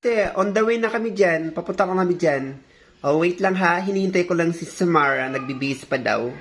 On the way na kami dyan. Papunta ko kami dyan. Oh, wait lang ha. Hinihintay ko lang si Samara. Nagbibihis pa daw.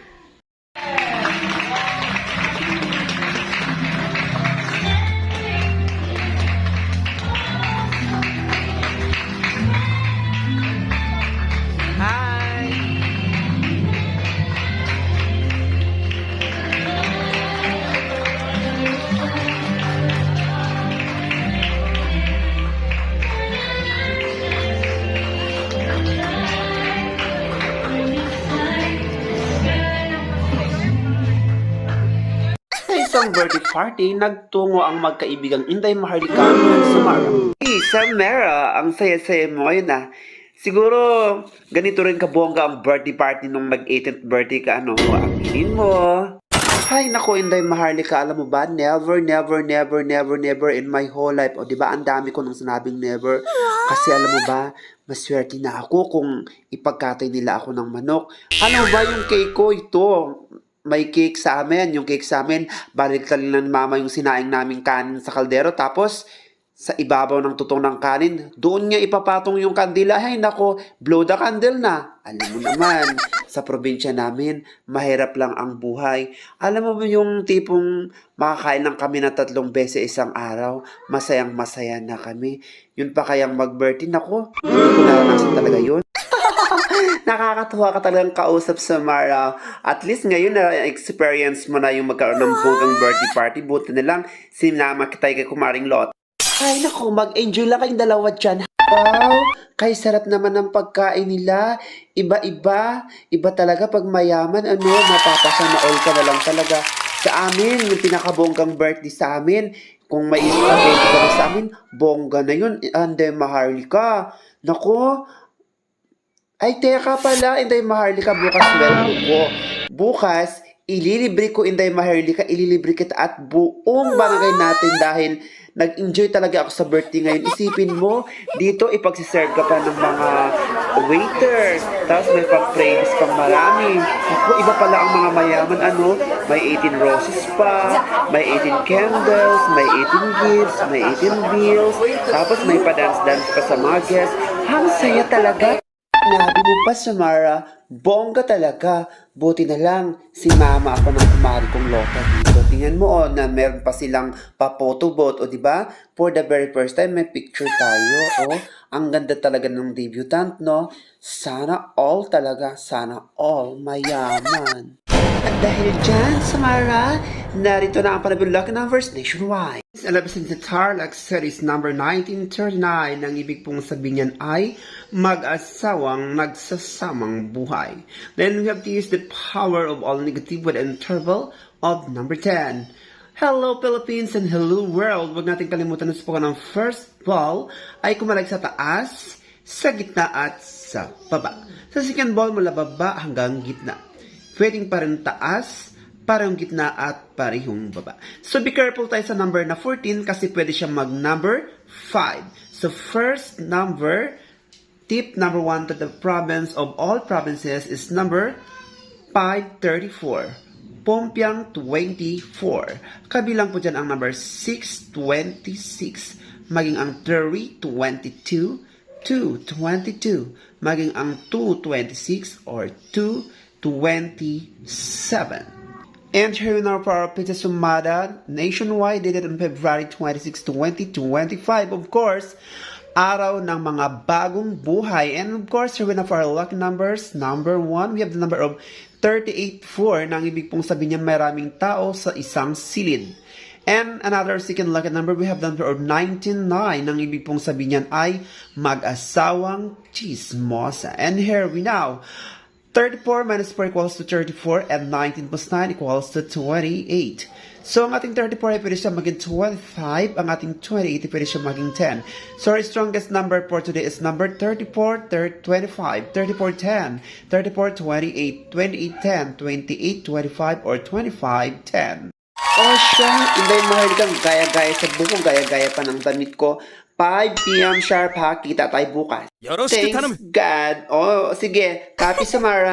Isang birthday party, nagtungo ang magkaibigang Inday Maharlika at Samara. Samara, ang saya-saya mo ngayon ah. Siguro, ganito rin kabongga ang birthday party nung mag-18th birthday ka, ano, aminin mo. Ay, naku, Inday Maharlika, alam mo ba, never in my whole life, o diba, ang dami ko nung sinabing never. Kasi alam mo ba, maswerte na ako kung ipagkatay nila ako ng manok. Ano ba yung cake ko ito? May cake sa amin. Yung cake sa amin, balik lang ng mama yung sinaing naming kanin sa kaldero. Tapos, sa ibabaw ng tutong ng kanin, doon niya ipapatong yung kandila. Ay, nako, blow the candle na. Alam mo naman, sa probinsya namin, mahirap lang ang buhay. Alam mo yung tipong makakain lang kami na 3 beses isang araw, masayang masaya na kami. Yun pa kayang mag-birthday, nako, hindi ko naranasan talaga yun. Nakakatuwa ka talagang kausap, Samara. At least ngayon na experience mo na yung magkaroon ng bonggang birthday party. Buti na lang, sinama kita kay Kumaring Lot. Ay naku, mag-enjoy lang kayong dalawa dyan. Wow, kay sarap naman ng pagkain nila. Iba-iba. Iba talaga pag mayaman, ano, mapapasana all ka na lang talaga. Sa amin, yung pinakabonggang birthday sa amin, kung may spaghetti ka na sa amin, bongga na yun. Inday Maharlika. Naku, ay, teka pala, Inday Maharlika, bukas sweldo ko. Bukas, ililibre ko, Inday Maharlika, ililibre kita at buong barangay natin dahil nag-enjoy talaga ako sa birthday ngayon. Isipin mo, dito ipagsiserve ka pa ng mga waiters. Tapos may pang-praise pang marami. Ako, iba pala ang mga mayaman, ano? May 18 roses pa, may 18 candles, may 18 gifts, may 18 bills. Tapos may pa-dance-dance pa sa mga guests. Ang saya talaga. Nabi mo pa, Samara, bongga talaga. Buti na lang, si mama ako ng kumari kong loka dito. Tingnan mo, na meron pa silang pa-photobooth, o diba? For the very first time, may picture tayo, ang ganda talaga ng debutant, no? Sana all talaga, sana all mayaman. At dahil dyan, Samara, narito na ang panabing lucky numbers nationwide. Alabas sa Tarlac Series number 1939, ang ibig pong sabihin niyan ay mag-asawang nagsasamang buhay. Then we have to use the power of all negative with an interval of number 10. Hello Philippines and hello world! Huwag natin kalimutan na subukan ng first ball ay kumalag sa taas, sa gitna at sa baba. Sa second ball mula baba hanggang gitna. Pwedeng pa rin taas, parang gitna at parehong baba. So be careful tayo sa number na 14 kasi pwede siya mag-number 5. So first number, tip number 1 to the province of all provinces is number 534. Pompiang 24. Kabilang po dyan ang number 626. Maging ang 322, 222. Maging ang 226 or 227. And here in our para Pizza Sumada, nationwide, dated on February 26, 2025. Of course, araw ng mga bagong buhay. And of course, here we have our lucky numbers. Number 1, we have the number of 38-4 na ang ibig pong sabihin niya maraming tao sa isang silid. And another second lucky number, we have the number of 99 na ang ibig pong sabihin niyan ay mag-asawang chismosa. And here we now, 34 minus 4 equals to 34 and 19 plus 9 equals to 28. So, ang ating 34 ay pwede siya maging 25. Ang ating 28 ay pwede siya maging 10. So, our strongest number for today is number 34, 25, 34, 10, 34, 28, 28, 10, 28, 25, or 25, 10. Oh, siya. Inday Maharlikang gaya-gaya sa buko, gaya-gaya pa ng damit ko. 5 p.m. sharp ha. Kita tayo bukas. Thanks God. Oh, sige. Copy, Samara.